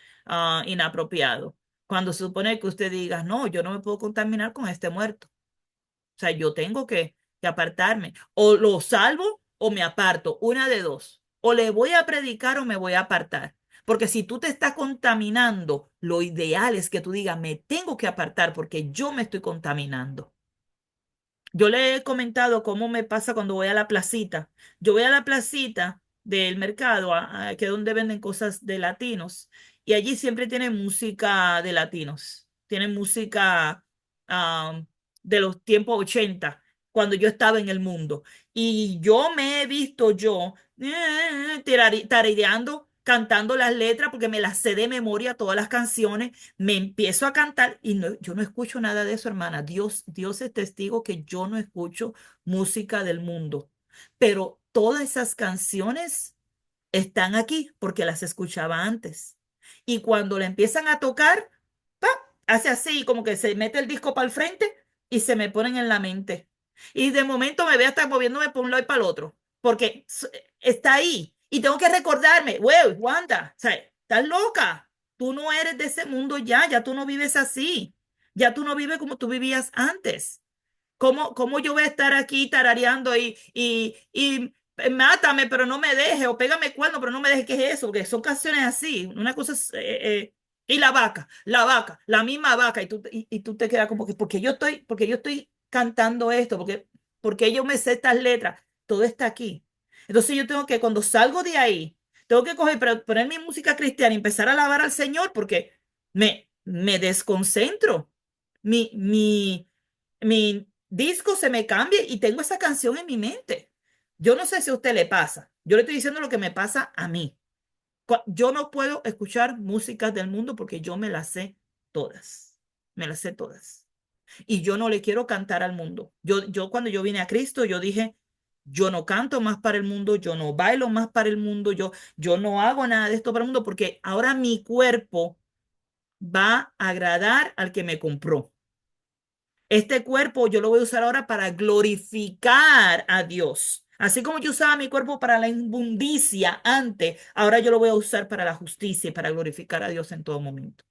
inapropiados? Cuando se supone que usted diga, no, yo no me puedo contaminar con este muerto. O sea, yo tengo que apartarme. O lo salvo o me aparto. Una de dos. O le voy a predicar o me voy a apartar. Porque si tú te estás contaminando, lo ideal es que tú digas, me tengo que apartar porque yo me estoy contaminando. Yo le he comentado cómo me pasa cuando voy a la placita. Yo voy a la placita del mercado, que es donde venden cosas de latinos, y allí siempre tienen música de latinos. Tienen música ah, de los tiempos 80 cuando yo estaba en el mundo. Y yo me he visto tarareando, cantando las letras, porque me las sé de memoria todas las canciones, me empiezo a cantar y yo no escucho nada de eso, hermana. Dios es testigo que yo no escucho música del mundo, pero todas esas canciones están aquí porque las escuchaba antes. Y cuando la empiezan a tocar, ¡pa! Hace así, como que se mete el disco para el frente y se me ponen en la mente. Y de momento me ve hasta moviéndome por un lado y para el otro, porque está ahí. Y tengo que recordarme, wey, Wanda, o sea, estás loca. Tú no eres de ese mundo ya tú no vives así. Ya tú no vives como tú vivías antes. ¿Cómo yo voy a estar aquí tarareando y mátame, pero no me deje, o pégame cuerno, pero no me deje? ¿Qué es eso? Porque son canciones así. Una cosa es, y la vaca, la misma vaca, y tú te quedas como que, porque yo estoy cantando esto, porque yo me sé estas letras, todo está aquí. Entonces yo tengo que, cuando salgo de ahí, tengo que coger, poner mi música cristiana y empezar a alabar al Señor, porque me desconcentro. Mi disco se me cambia y tengo esa canción en mi mente. Yo no sé si a usted le pasa. Yo le estoy diciendo lo que me pasa a mí. Yo no puedo escuchar músicas del mundo porque yo me las sé todas. Me las sé todas. Y yo no le quiero cantar al mundo. Yo cuando yo vine a Cristo, yo dije, yo no canto más para el mundo, yo no bailo más para el mundo, yo no hago nada de esto para el mundo porque ahora mi cuerpo va a agradar al que me compró. Este cuerpo yo lo voy a usar ahora para glorificar a Dios. Así como yo usaba mi cuerpo para la inmundicia antes, ahora yo lo voy a usar para la justicia y para glorificar a Dios en todo momento.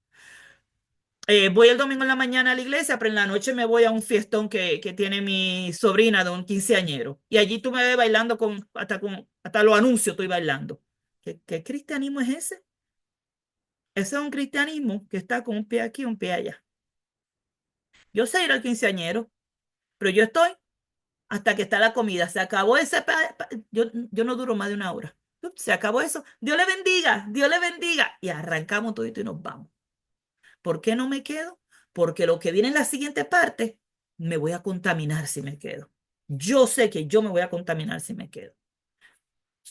Voy el domingo en la mañana a la iglesia, pero en la noche me voy a un fiestón que tiene mi sobrina de un quinceañero. Y allí tú me ves bailando hasta los anuncios estoy bailando. ¿Qué cristianismo es ese? Ese es un cristianismo que está con un pie aquí y un pie allá. Yo sé ir al quinceañero, pero yo estoy hasta que está la comida. Se acabó ese. Yo no duro más de una hora. Se acabó eso. Dios le bendiga, Dios le bendiga. Y arrancamos todo y nos vamos. ¿Por qué no me quedo? Porque lo que viene en la siguiente parte, me voy a contaminar si me quedo. Yo sé que yo me voy a contaminar si me quedo.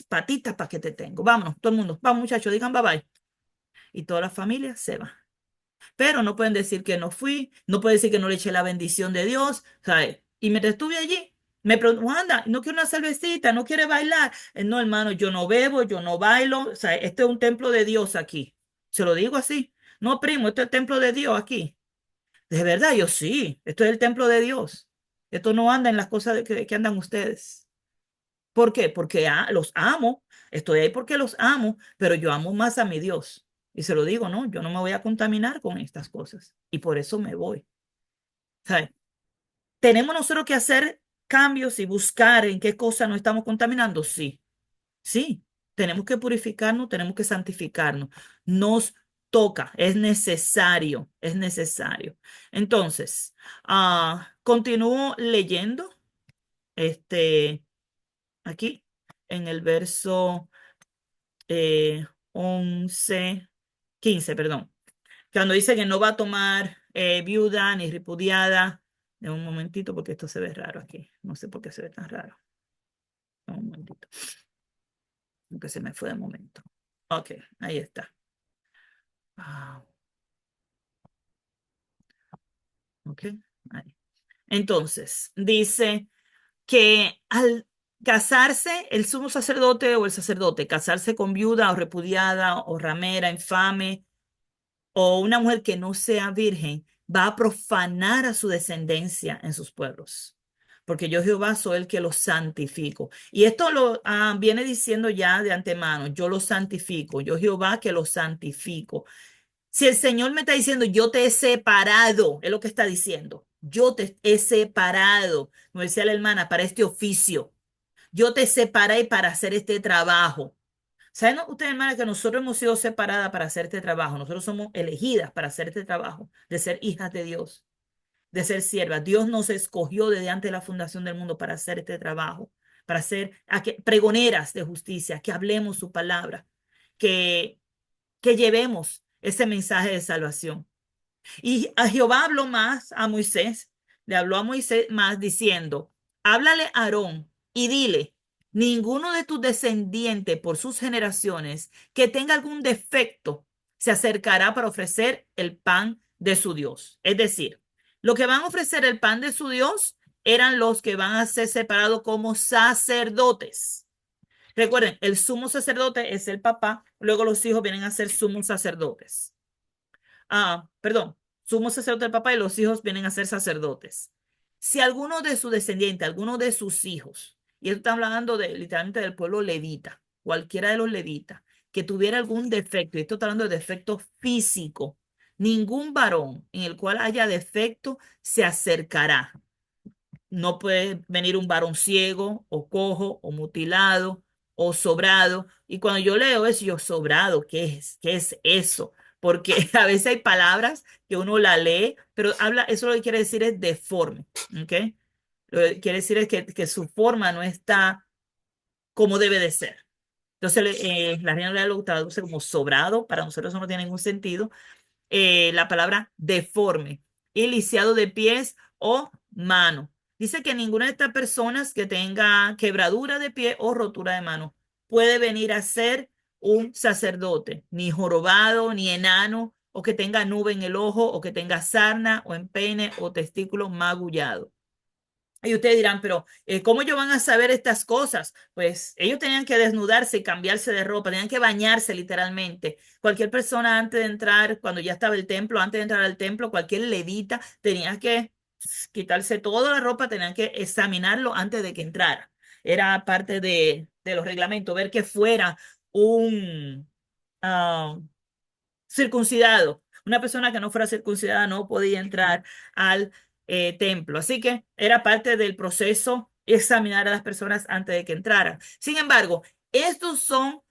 Patitas para que te tengo. Vámonos, todo el mundo. Vamos, muchachos, digan bye bye. Y toda la familia se va. Pero no pueden decir que no fui, no pueden decir que no le eché la bendición de Dios, ¿sabes? Y mientras estuve allí, me preguntó, anda, no quiero una cervecita, no quiere bailar. No, hermano, yo no bebo, yo no bailo, o sea, este es un templo de Dios aquí. Se lo digo así. No, primo, este es el templo de Dios aquí. De verdad, yo sí, esto es el templo de Dios. Esto no anda en las cosas que andan ustedes. ¿Por qué? Porque los amo. Estoy ahí porque los amo, pero yo amo más a mi Dios. Y se lo digo, no, yo no me voy a contaminar con estas cosas. Y por eso me voy. ¿Sabe? ¿Tenemos nosotros que hacer cambios y buscar en qué cosa nos estamos contaminando? Sí, sí. Tenemos que purificarnos, tenemos que santificarnos. Nos toca, es necesario, es necesario. Entonces, continúo leyendo aquí en el verso 11, 15, perdón, cuando dice que no va a tomar viuda ni repudiada. De un momentito, porque esto se ve raro aquí. No sé por qué se ve tan raro. Un momentito. Aunque se me fue de momento. Ok, ahí está. Ah, ¿Ok? Ahí. Entonces, dice que al casarse el sumo sacerdote o el sacerdote, casarse con viuda o repudiada o ramera, infame, o una mujer que no sea virgen, va a profanar a su descendencia en sus pueblos. Porque yo Jehová soy el que los santifico. Y esto lo viene diciendo ya de antemano, yo los santifico, yo Jehová que los santifico. Si el Señor me está diciendo, yo te he separado, es lo que está diciendo, yo te he separado, como decía la hermana, para este oficio, yo te separé para hacer este trabajo. ¿Saben ustedes, hermana, que nosotros hemos sido separadas para hacer este trabajo? Nosotros somos elegidas para hacer este trabajo, de ser hijas de Dios, de ser siervas. Dios nos escogió desde antes de la fundación del mundo para hacer este trabajo, para ser pregoneras de justicia, que hablemos su palabra, que, que llevemos ese mensaje de salvación. Y a Jehová habló más a Moisés, le habló a Moisés más diciendo, háblale a Aarón y dile, ninguno de tus descendientes por sus generaciones que tenga algún defecto se acercará para ofrecer el pan de su Dios. Es decir, lo que van a ofrecer el pan de su Dios eran los que van a ser separados como sacerdotes. Recuerden, el sumo sacerdote es el papá, luego los hijos vienen a ser sumos sacerdotes. Perdón, sumo sacerdote del papá y los hijos vienen a ser sacerdotes. Si alguno de sus descendientes, alguno de sus hijos, y esto está hablando literalmente del pueblo levita, cualquiera de los levitas, que tuviera algún defecto, y esto está hablando de defecto físico, ningún varón en el cual haya defecto se acercará. No puede venir un varón ciego o cojo o mutilado o sobrado. Y cuando yo leo eso, yo sobrado, ¿qué es? ¿Qué es eso? Porque a veces hay palabras que uno la lee, pero habla, eso lo que quiere decir es deforme, ¿ok? Lo que quiere decir es que su forma no está como debe de ser. Entonces, la Reina Valera lo traduce como sobrado, para nosotros eso no tiene ningún sentido, la palabra deforme y lisiado de pies o mano. Dice que ninguna de estas personas que tenga quebradura de pie o rotura de mano puede venir a ser un sacerdote, ni jorobado, ni enano, o que tenga nube en el ojo, o que tenga sarna, o empene, o testículo magullado. Y ustedes dirán, pero ¿cómo ellos van a saber estas cosas? Pues ellos tenían que desnudarse y cambiarse de ropa, tenían que bañarse literalmente. Cualquier persona antes de entrar, cuando ya estaba el templo, antes de entrar al templo, cualquier levita tenía que quitarse toda la ropa, tenían que examinarlo antes de que entrara. Era parte de los reglamentos, ver que fuera un circuncidado. Una persona que no fuera circuncidada no podía entrar al templo. Así que era parte del proceso examinar a las personas antes de que entraran. Sin embargo, estos son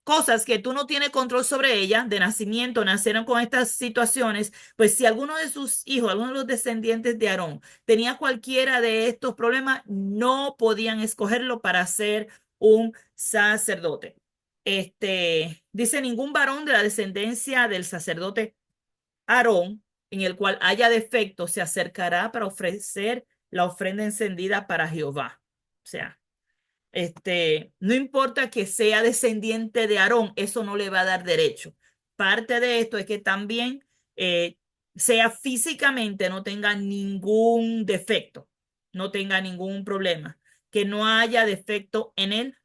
cosas que tú no tienes control sobre ellas, de nacimiento, nacieron con estas situaciones, pues si alguno de sus hijos, alguno de los descendientes de Aarón tenía cualquiera de estos problemas, no podían escogerlo para ser un sacerdote. Dice ningún varón de la descendencia del sacerdote Aarón, en el cual haya defecto, se acercará para ofrecer la ofrenda encendida para Jehová. O sea, no importa que sea descendiente de Aarón, eso no le va a dar derecho. Parte de esto es que también sea físicamente, no tenga ningún defecto, no tenga ningún problema, que no haya defecto en él.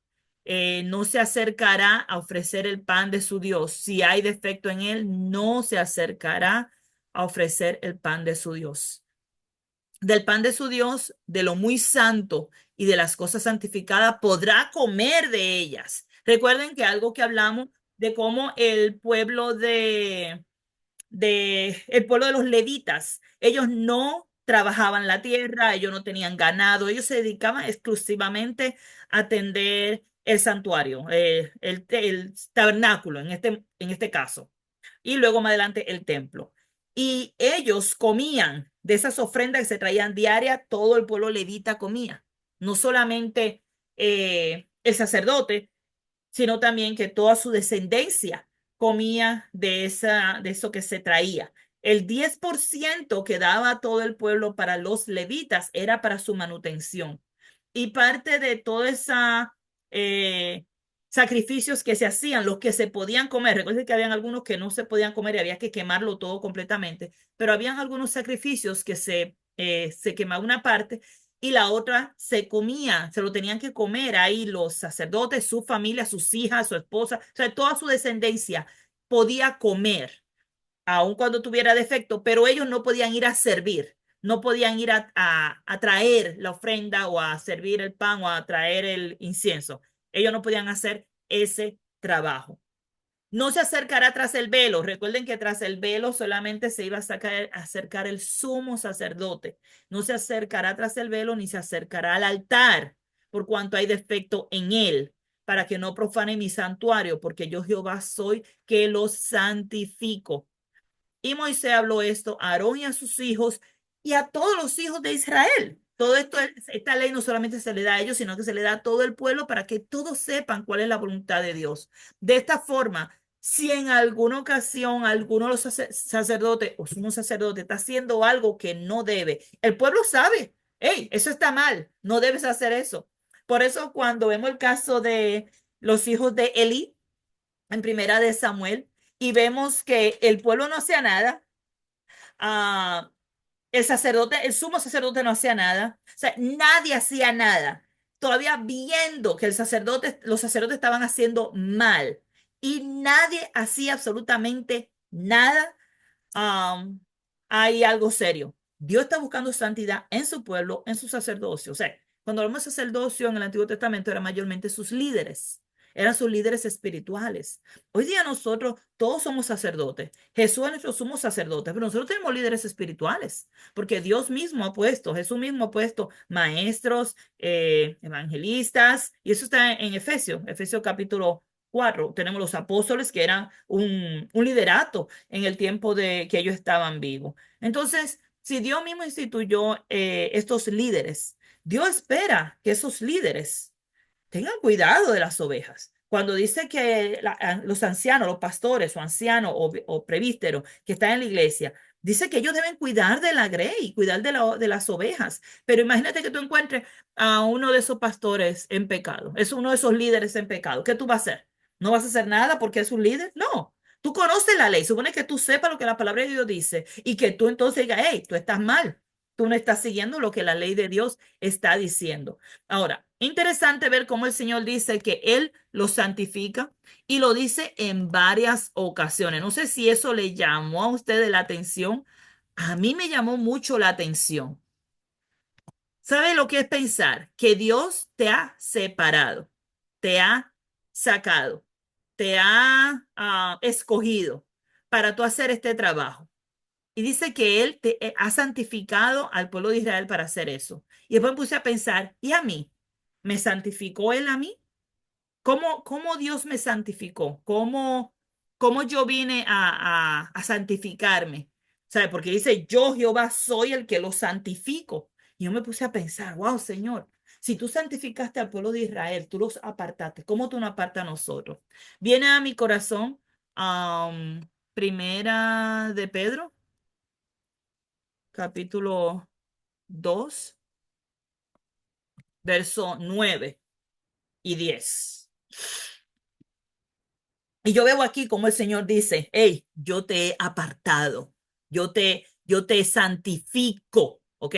No se acercará a ofrecer el pan de su Dios. Si hay defecto en él, no se acercará a ofrecer el pan de su Dios. Del pan de su Dios, de lo muy santo y de las cosas santificadas, podrá comer de ellas. Recuerden que algo que hablamos de cómo el pueblo el pueblo de los levitas, ellos no trabajaban la tierra, ellos no tenían ganado, ellos se dedicaban exclusivamente a atender el santuario, el tabernáculo en este caso, y luego más adelante el templo. Y ellos comían de esas ofrendas que se traían diarias, todo el pueblo levita comía, no solamente el sacerdote, sino también que toda su descendencia comía de eso que se traía. El 10% que daba todo el pueblo para los levitas era para su manutención. Y parte de toda esa sacrificios que se hacían, los que se podían comer. Recuerden que habían algunos que no se podían comer y había que quemarlo todo completamente, pero habían algunos sacrificios que se quemaba una parte y la otra se comía, se lo tenían que comer ahí los sacerdotes, su familia, sus hijas, su esposa, o sea, toda su descendencia podía comer, aun cuando tuviera defecto, pero ellos no podían ir a servir, no podían ir a traer la ofrenda o a servir el pan o a traer el incienso. Ellos no podían hacer ese trabajo. No se acercará tras el velo. Recuerden que tras el velo solamente se iba a acercar el sumo sacerdote. No se acercará tras el velo ni se acercará al altar, por cuanto hay defecto en él, para que no profane mi santuario, porque yo Jehová soy que los santifico. Y Moisés habló esto a Aarón y a sus hijos y a todos los hijos de Israel. Todo esto, esta ley no solamente se le da a ellos, sino que se le da a todo el pueblo para que todos sepan cuál es la voluntad de Dios. De esta forma, si en alguna ocasión alguno de los sacerdotes o sumo sacerdote está haciendo algo que no debe, el pueblo sabe, hey, eso está mal, no debes hacer eso. Por eso cuando vemos el caso de los hijos de Eli en Primera de Samuel, y vemos que el pueblo no hacía nada, uh, el sacerdote, el sumo sacerdote no hacía nada, o sea, nadie hacía nada, todavía viendo que los sacerdotes estaban haciendo mal y nadie hacía absolutamente nada, um, hay algo serio. Dios está buscando santidad en su pueblo, en su sacerdocio. O sea, cuando hablamos de sacerdocio en el Antiguo Testamento eran mayormente sus líderes, eran sus líderes espirituales. Hoy día nosotros todos somos sacerdotes. Jesús es nuestro sumo sacerdote, pero nosotros tenemos líderes espirituales, porque Dios mismo ha puesto, Jesús mismo ha puesto maestros, evangelistas, y eso está en Efesios, Efesios capítulo 4. Tenemos los apóstoles que eran un liderato en el tiempo de que ellos estaban vivos. Entonces, si Dios mismo instituyó estos líderes, Dios espera que esos líderes tengan cuidado de las ovejas. Cuando dice que los ancianos, los pastores o ancianos o presbíteros que están en la iglesia, dice que ellos deben cuidar de la grey, cuidar de las ovejas. Pero imagínate que tú encuentres a uno de esos pastores en pecado, es uno de esos líderes en pecado. ¿Qué tú vas a hacer? ¿No vas a hacer nada porque es un líder? No. Tú conoces la ley, supone que tú sepas lo que la palabra de Dios dice y que tú entonces digas, hey, tú estás mal, tú no estás siguiendo lo que la ley de Dios está diciendo. Ahora, interesante ver cómo el Señor dice que Él los santifica y lo dice en varias ocasiones. No sé si eso le llamó a ustedes la atención. A mí me llamó mucho la atención. ¿Sabe lo que es pensar? Que Dios te ha separado, te ha sacado, te ha escogido para tú hacer este trabajo. Y dice que Él te ha santificado al pueblo de Israel para hacer eso. Y después me puse a pensar, ¿y a mí? ¿Me santificó Él a mí? ¿Cómo Dios me santificó? ¿Cómo yo vine a santificarme? ¿Sabe? Porque dice, yo Jehová soy el que lo santifico. Y yo me puse a pensar, wow, Señor, si tú santificaste al pueblo de Israel, tú los apartaste, ¿cómo tú nos apartas a nosotros? Viene a mi corazón Primera de Pedro, capítulo 2, verso 9 y 10. Y yo veo aquí como el Señor dice, hey, yo te he apartado, yo te santifico, ¿ok?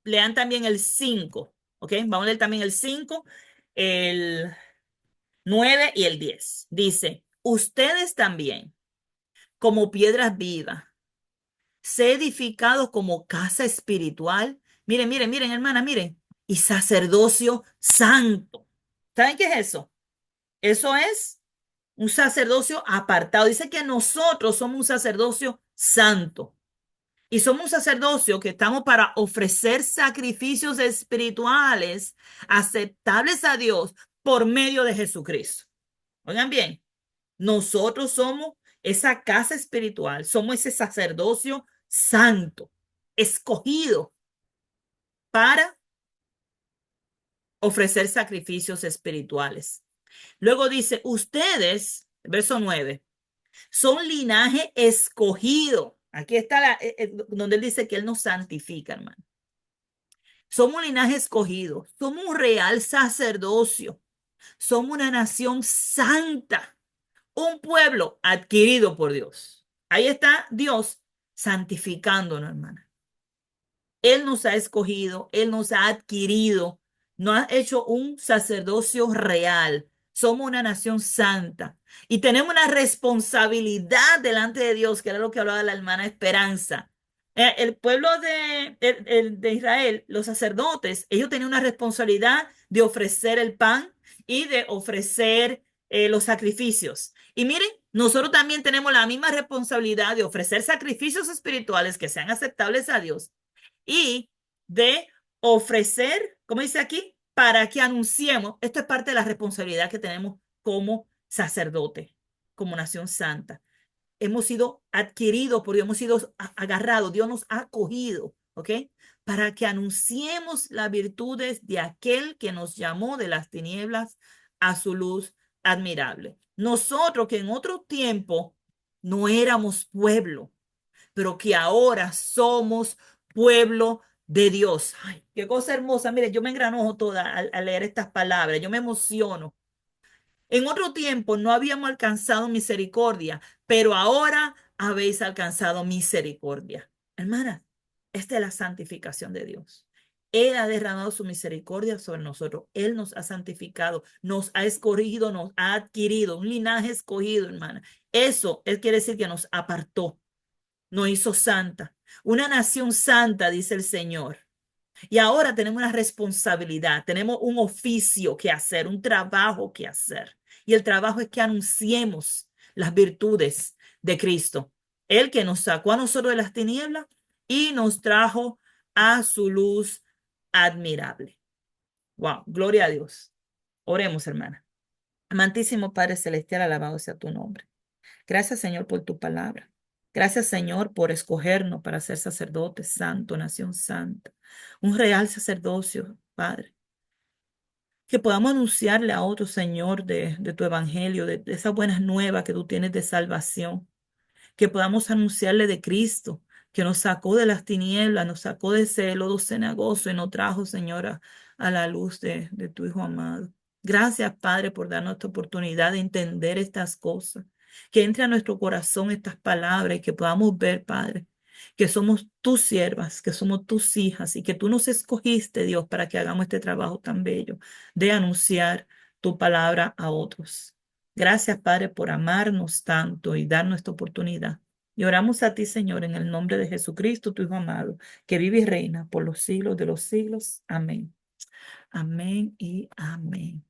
Lean también el 5, ¿ok? Vamos a leer también el 5, el 9 y el 10. Dice, ustedes también, como piedras vivas, se edificados como casa espiritual. Miren, miren, miren, hermana, miren. Y sacerdocio santo. ¿Saben qué es eso? Eso es un sacerdocio apartado. Dice que nosotros somos un sacerdocio santo. Y somos un sacerdocio que estamos para ofrecer sacrificios espirituales aceptables a Dios por medio de Jesucristo. Oigan bien, nosotros somos esa casa espiritual, somos ese sacerdocio santo, escogido para ofrecer sacrificios espirituales. Luego dice, ustedes, verso 9, son linaje escogido. Aquí está donde él dice que él nos santifica, hermano. Somos un linaje escogido, somos un real sacerdocio. Somos una nación santa, un pueblo adquirido por Dios. Ahí está Dios santificándonos, hermana. Él nos ha escogido, Él nos ha adquirido, nos ha hecho un sacerdocio real. Somos una nación santa y tenemos una responsabilidad delante de Dios, que era lo que hablaba la hermana Esperanza. El pueblo de Israel, los sacerdotes, ellos tenían una responsabilidad de ofrecer el pan y de ofrecer los sacrificios. Y miren, nosotros también tenemos la misma responsabilidad de ofrecer sacrificios espirituales que sean aceptables a Dios y de ofrecer, como dice aquí, para que anunciemos. Esto es parte de la responsabilidad que tenemos como sacerdote, como nación santa. Hemos sido adquiridos por Dios, hemos sido agarrados, Dios nos ha acogido, ¿ok? Para que anunciemos las virtudes de aquel que nos llamó de las tinieblas a su luz admirable. Nosotros que en otro tiempo no éramos pueblo, pero que ahora somos pueblo de Dios. Ay, qué cosa hermosa. Mire, yo me engranojo toda al leer estas palabras, yo me emociono. En otro tiempo no habíamos alcanzado misericordia, pero ahora habéis alcanzado misericordia. Hermana, esta es la santificación de Dios. Él ha derramado su misericordia sobre nosotros. Él nos ha santificado, nos ha escogido, nos ha adquirido, un linaje escogido, hermana. Eso, él quiere decir que nos apartó, nos hizo santa. Una nación santa, dice el Señor. Y ahora tenemos una responsabilidad, tenemos un oficio que hacer, un trabajo que hacer. Y el trabajo es que anunciemos las virtudes de Cristo. Él que nos sacó a nosotros de las tinieblas y nos trajo a su luz admirable. Wow, gloria a Dios. Oremos, hermana. Amantísimo Padre Celestial, alabado sea tu nombre. Gracias, Señor, por tu palabra. Gracias, Señor, por escogernos para ser sacerdotes santo, nación santa, un real sacerdocio, Padre. Que podamos anunciarle a otros, Señor, de tu evangelio, de esas buenas nuevas que tú tienes de salvación. Que podamos anunciarle de Cristo, que nos sacó de las tinieblas, nos sacó de ese lodo cenagoso y nos trajo, Señora, a la luz de tu Hijo amado. Gracias, Padre, por darnos esta oportunidad de entender estas cosas. Que entre a nuestro corazón estas palabras y que podamos ver, Padre, que somos tus siervas, que somos tus hijas y que tú nos escogiste, Dios, para que hagamos este trabajo tan bello de anunciar tu palabra a otros. Gracias, Padre, por amarnos tanto y darnos esta oportunidad. Y oramos a ti, Señor, en el nombre de Jesucristo, tu Hijo amado, que vive y reina por los siglos de los siglos. Amén. Amén y amén.